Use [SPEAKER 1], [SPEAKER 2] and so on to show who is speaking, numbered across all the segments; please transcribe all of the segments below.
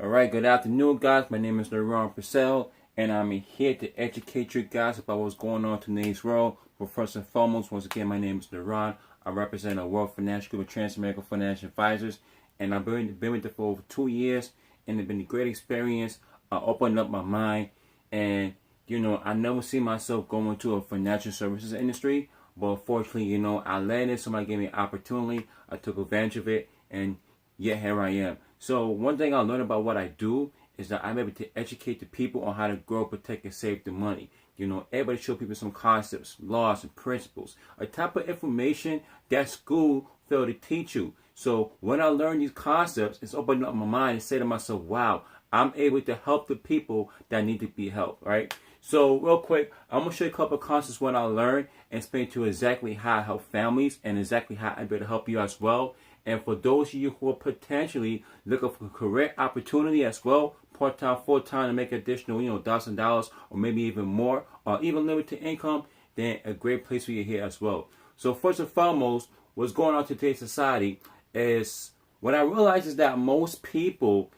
[SPEAKER 1] All right, good afternoon, guys. My name is Laurent Purcell, and I'm here to educate you guys about what's going on in today's world. But first and foremost, once again, my name is Laurent. I represent a World Financial Group of Transamerica Financial Advisors, and I've been with it for over 2 years, and it's been a great experience. Opened up my mind, and I never see myself going to a financial services industry, but fortunately, I landed. Somebody gave me an opportunity. I took advantage of it, and yet here I am. So one thing I learned about what I do is that I'm able to educate the people on how to grow, protect, and save the money. Everybody show people some concepts, laws, and principles, a type of information that school failed to teach you. So when I learn these concepts, it's opening up my mind and say to myself, wow, I'm able to help the people that need to be helped, right? So real quick, I'm going to show you a couple of concepts what I learned and explain to you exactly how I help families and exactly how I'm able to help you as well. And for those of you who are potentially looking for a career opportunity as well, part-time, full-time, to make additional, $1,000 or maybe even more, or even limited income, then a great place for you here as well. So first and foremost, what's going on in today's society is what I realize is that most people,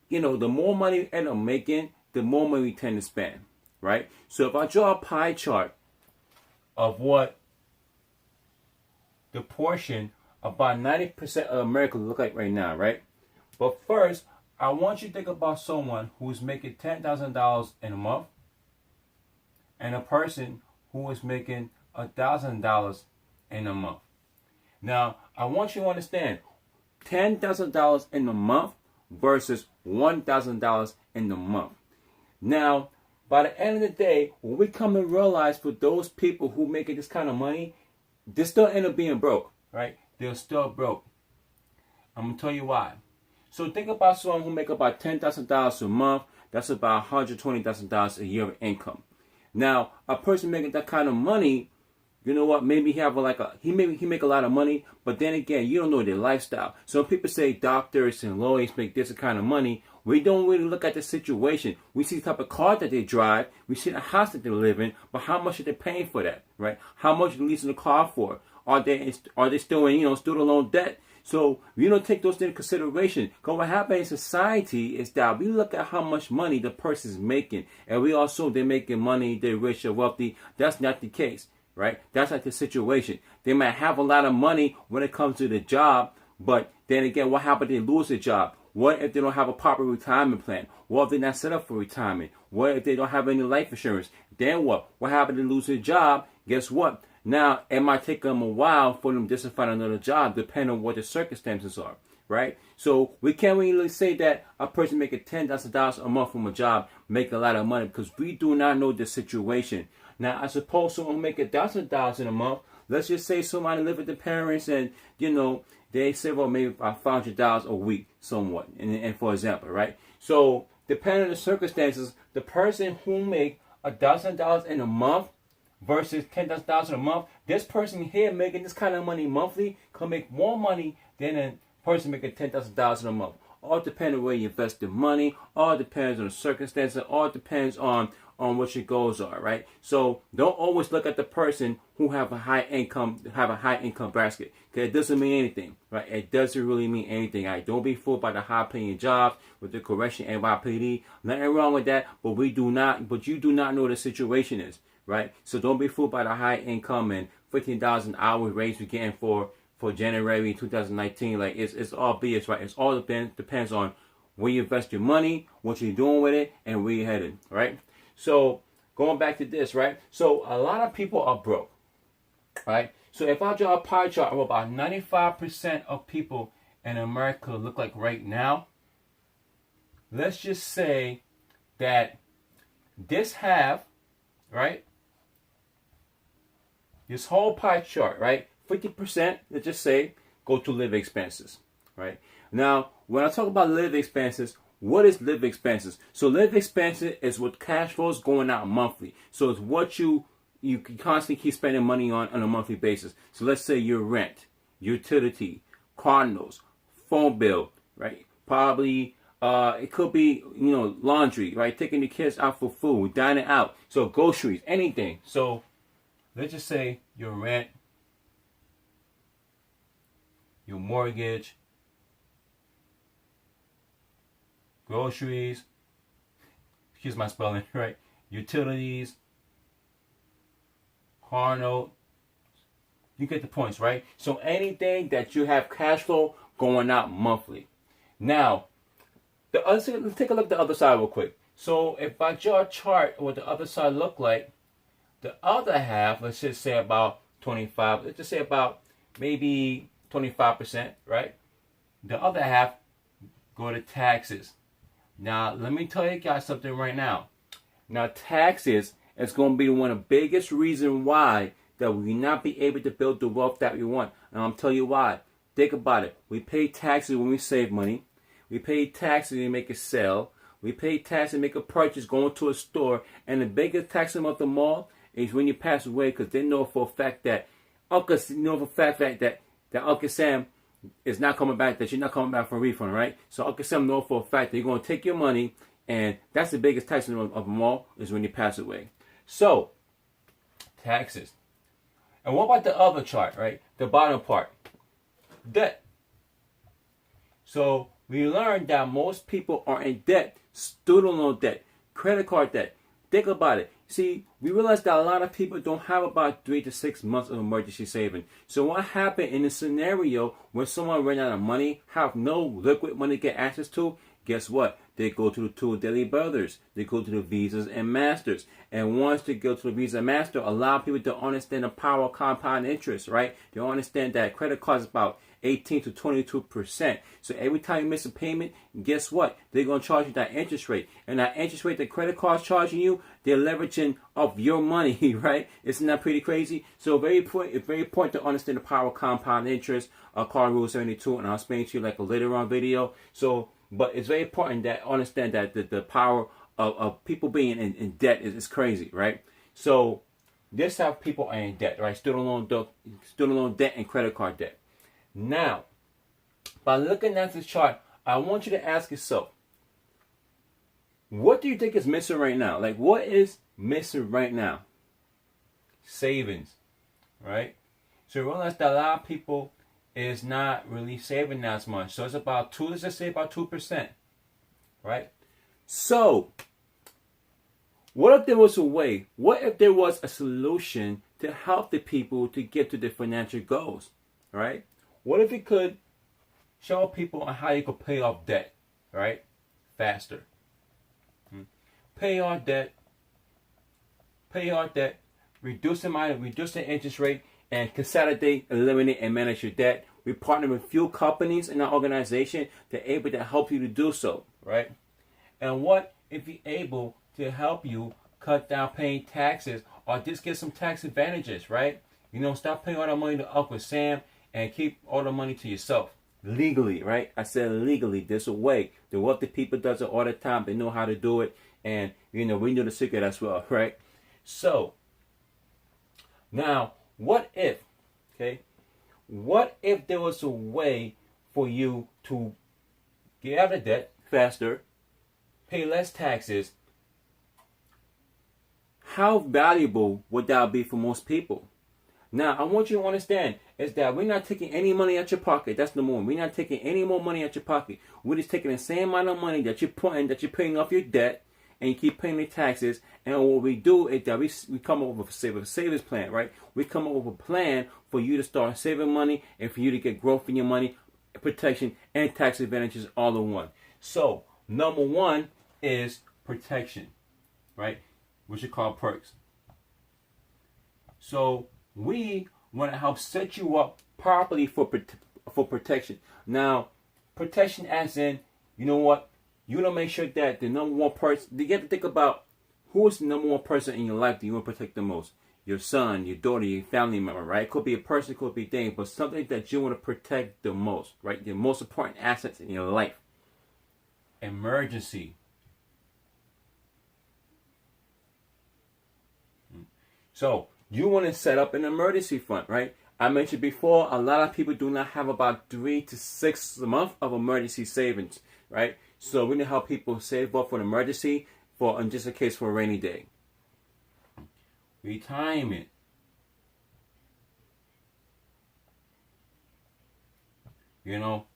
[SPEAKER 1] the more money you end up making, the more money we tend to spend, right? So if I draw a pie chart of what the portion about 90% of America look like right now, right? But first, I want you to think about someone who's making $10,000 in a month and a person who is making $1,000 in a month. Now, I want you to understand $10,000 in a month versus $1,000 in a month. Now, by the end of the day, when we come to realize for those people who making this kind of money, they still end up being broke, right? They're still broke. I'm going to tell you why. So think about someone who make about $10,000 a month. That's about $120,000 a year of income. Now, a person making that kind of money, you know what? Maybe he have he make a lot of money, but then again, you don't know their lifestyle. So people say doctors and lawyers make this kind of money. We don't really look at the situation. We see the type of car that they drive. We see the house that they live in, but how much are they paying for that, right? How much are they leasing the car for? Are they still in student loan debt? So we don't take those into consideration. Because what happens in society is that we look at how much money the person is making, and we also they're making money, they're rich or wealthy. That's not the case, right? That's not the situation. They might have a lot of money when it comes to the job, but then again, what happens if they lose their job? What if they don't have a proper retirement plan? What if they're not set up for retirement? What if they don't have any life insurance? Then what? What happens if they lose their job? Guess what? Now, it might take them a while for them just to find another job, depending on what the circumstances are, right? So we can't really say that a person making $10,000 a month from a job make a lot of money because we do not know the situation. Now, I suppose someone make $1,000 in a month. Let's just say somebody live with their parents and, they save up maybe about $500 a week, somewhat, and for example, right? So, depending on the circumstances, the person who make $1,000 in a month versus $10,000 a month, this person here making this kind of money monthly can make more money than a person making $10,000 in a month. All depends on where you invest the money. All depends on the circumstances. All depends on what your goals are, right? So don't always look at the person who have a high income basket, because it doesn't mean anything, right? It doesn't really mean anything. Right? Don't be fooled by the high paying jobs with the correction NYPD. Nothing wrong with that, but you do not know what the situation is, right? So don't be fooled by the high income and $15 an hour raise we're getting for January 2019. Like it's all BS, right? It's all depends on where you invest your money, what you're doing with it, and where you're headed, right? So going back to this, right? So a lot of people are broke, right? So if I draw a pie chart of about 95% of people in America look like right now, let's just say that this half, right? This whole pie chart, right? 50%, let's just say, go to living expenses, right? Now, when I talk about living expenses, what is living expenses? So living expenses is what cash flows going out monthly. So it's what you can constantly keep spending money on a monthly basis. So let's say your rent, utility, car notes, phone bill, right? Probably it could be laundry, right? Taking the kids out for food, dining out, so groceries, anything. So let's just say your rent, your mortgage, groceries, excuse my spelling, right? Utilities, car note. You get the points, right? So anything that you have cash flow going out monthly. Now, let's take a look at the other side real quick. So if I draw a chart what the other side look like, the other half, let's just say about 25, let's just say about maybe 25%, right? The other half go to taxes. Now, let me tell you guys something right now. Now, taxes is going to be one of the biggest reasons why that we will not be able to build the wealth that we want. And I'm telling you why. Think about it. We pay taxes when we save money. We pay taxes when we make a sale. We pay taxes and make a purchase going to a store. And the biggest tax of them all is when you pass away, because they know for a fact that Uncle Sam is not coming back, that you're not coming back for a refund, right? So Uncle Sam know for a fact that you're going to take your money, and that's the biggest tax of them all, is when you pass away. So, taxes. And what about the other chart, right? The bottom part. Debt. So, we learned that most people are in debt. Student loan debt. Credit card debt. Think about it. See, we realize that a lot of people don't have about 3 to 6 months of emergency saving. So what happened in a scenario where someone ran out of money, have no liquid money to get access to, guess what? They go to the two daily brothers. They go to the Visas and Masters. And once they go to the Visa Master, a lot of people don't understand the power of compound interest, right? They don't understand that credit cards is about 18 to 22%. So every time you miss a payment, guess what? They're going to charge you that interest rate. And that interest rate that credit cards charging you, they're leveraging of your money, right? Isn't that pretty crazy? So it's very important to understand the power of compound interest, card rule 72, and I'll explain to you like a later on video. So, but it's very important that understand that the power of people being in debt is crazy, right? So this how people are in debt, right? Student loan debt and credit card debt. Now, by looking at this chart, I want you to ask yourself, what do you think is missing right now? Like, what is missing right now? Savings, right? So you realize that a lot of people is not really saving as much. So it's about let's just say about 2%, right? So, what if there was a way? What if there was a solution to help the people to get to their financial goals, right? What if it could show people on how you could pay off debt, right? Faster. Pay off debt, reduce the interest rate, and consolidate, eliminate, and manage your debt. We partner with few companies in our organization that are able to help you to do so, right? And what if we're able to help you cut down paying taxes or just get some tax advantages, right? You know, stop paying all the money to Uncle Sam and keep all the money to yourself. Legally, right? I said legally. There's a way. The wealthy people does it all the time. They know how to do it. And, you know, we know the secret as well, right? So, now, what if there was a way for you to get out of debt faster, pay less taxes? How valuable would that be for most people? Now, I want you to understand is that we're not taking any money out your pocket. That's number one. We're not taking any more money out your pocket. We're just taking the same amount of money that you're paying off your debt, and you keep paying the taxes. And what we do is that we come up with a savings plan, right? We come up with a plan for you to start saving money and for you to get growth in your money, protection, and tax advantages all in one. So, number one is protection, right? Which we call perks. So, we want to help set you up properly for protection. Now, protection as in, you know what? You want to make sure that the number one person, you have to think about who is the number one person in your life that you want to protect the most. Your son, your daughter, your family member, right? It could be a person, it could be a thing, but something that you want to protect the most, right? The most important assets in your life. Emergency. So, you want to set up an emergency fund, right? I mentioned before, a lot of people do not have about 3 to 6 months of emergency savings, right? So we need to help people save up for an emergency, for in just a case for a rainy day. Retirement. You know,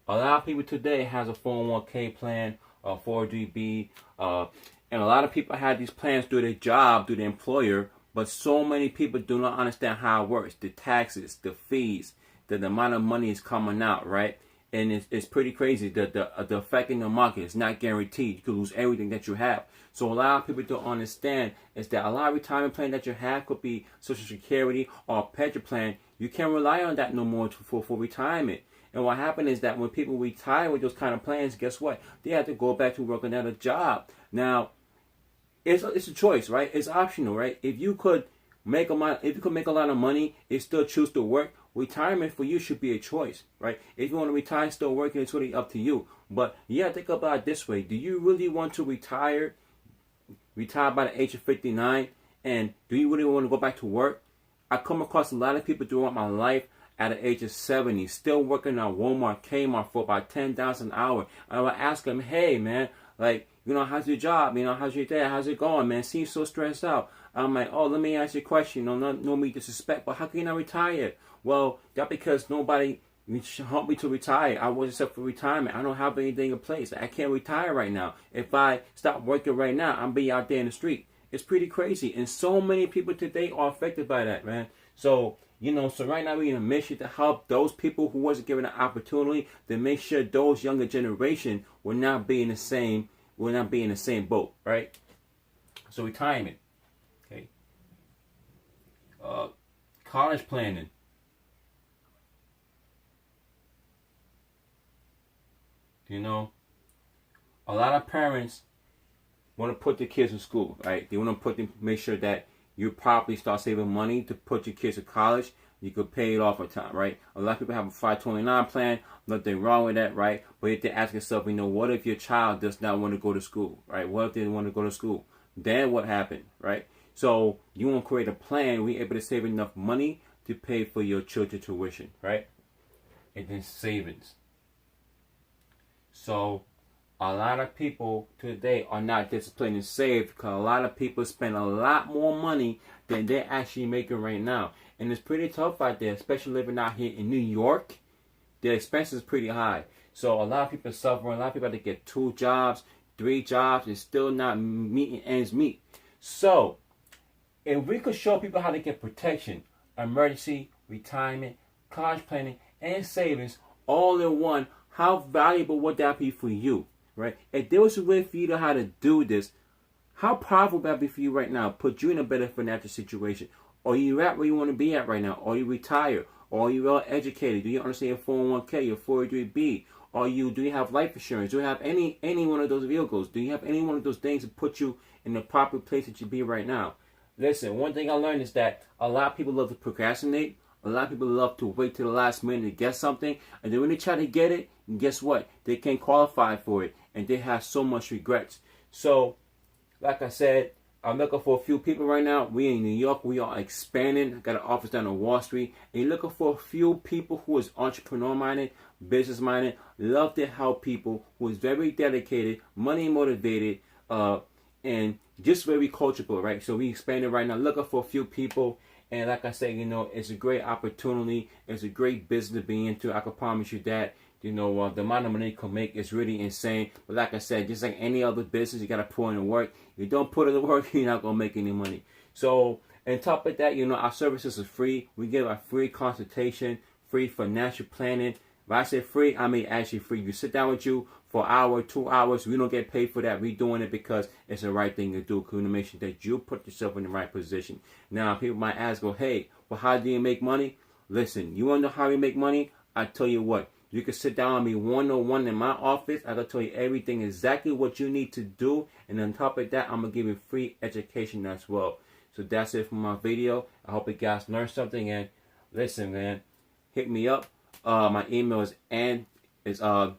[SPEAKER 1] a lot of people today has a 401k plan, 403B, and a lot of people have these plans through their job, through the employer, but so many people do not understand how it works. The taxes, the fees, the amount of money is coming out, right? And it's pretty crazy. The effect in the market is not guaranteed. You could lose everything that you have. So a lot of people don't understand is that a lot of retirement plan that you have could be Social Security or a pension plan. You can't rely on that no more for retirement. And what happened is that when people retire with those kind of plans, guess what? They have to go back to work another job. Now, it's a choice, right? It's optional, right? If you could make a lot of money and still choose to work, retirement for you should be a choice, right? If you want to retire still working, it's really up to you. But you have to think about it this way. Do you really want to retire by the age of 59? And do you really want to go back to work? I come across a lot of people throughout my life at the age of 70 still working at Walmart, Kmart for about $10 an hour. And I would ask them, hey, man, like, how's your job? How's your day? How's it going, man? Seems so stressed out. I'm like, oh, let me ask you a question. No me disrespect, but how can you not retire? Well, that's because nobody helped me to retire. I wasn't set for retirement. I don't have anything in place. I can't retire right now. If I stop working right now, I'll be out there in the street. It's pretty crazy. And so many people today are affected by that, man. So, so right now we're in a mission to help those people who wasn't given an opportunity to make sure those younger generation will not be in the same boat, right? So retirement, okay. College planning. A lot of parents want to put their kids in school, right? They want to make sure that you properly start saving money to put your kids to college. You could pay it off on time, right? A lot of people have a 529 plan. Nothing wrong with that, right? But you have to ask yourself, what if your child does not want to go to school, right? What if they want to go to school? Then what happened, right? So you want to create a plan where you're able to save enough money to pay for your children's tuition, right? And then savings. So a lot of people today are not disciplined and save because a lot of people spend a lot more money than they're actually making right now. And it's pretty tough out there, especially living out here in New York. The expenses is pretty high. So a lot of people are suffering. A lot of people have to get 2 jobs, 3 jobs, and still not meeting ends meet. So if we could show people how to get protection, emergency, retirement, college planning, and savings all in one, how valuable would that be for you, right? If there was a way for you to how to do this, how powerful would that be for you right now? Put you in a better financial situation. Are you at where you want to be at right now? Are you retired? Are you well educated? Do you understand your 401k, your 403b? Do you have life insurance? Do you have any one of those vehicles? Do you have any one of those things to put you in the proper place that you be right now? Listen, one thing I learned is that a lot of people love to procrastinate. A lot of people love to wait till the last minute to get something. And then when they try to get it, guess what? They can't qualify for it. And they have so much regrets. So, like I said, I'm looking for a few people right now. We in New York. We are expanding. I got an office down on Wall Street. And you're looking for a few people who is entrepreneur-minded, business-minded, love to help people, who is very dedicated, money-motivated, and just very coachable, right? So we expanding right now, looking for a few people. And like I said, it's a great opportunity. It's a great business to be into. I can promise you that. The amount of money you can make is really insane. But like I said, just like any other business, you got to put in the work. If you don't put in the work, you're not going to make any money. So, on top of that, our services are free. We give a free consultation, free financial planning. When I say free, I mean actually free. You sit down with you for an hour, 2 hours. We don't get paid for that. We're doing it because it's the right thing to do. To make sure that you put yourself in the right position. Now, people might ask, hey, well, how do you make money? Listen, you want to know how we make money? I tell you what. You can sit down with me one-on-one in my office. I can tell you everything, exactly what you need to do. And on top of that, I'm going to give you free education as well. So that's it for my video. I hope you guys learned something. And listen, man, hit me up. My email is neron.purcell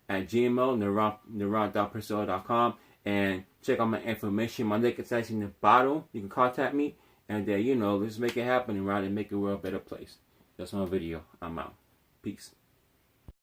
[SPEAKER 1] neron.priscilla.com. And check out my information. My link is actually in the bottom. You can contact me. And let's make it happen and make the world a better place. That's my video. I'm out. Peace.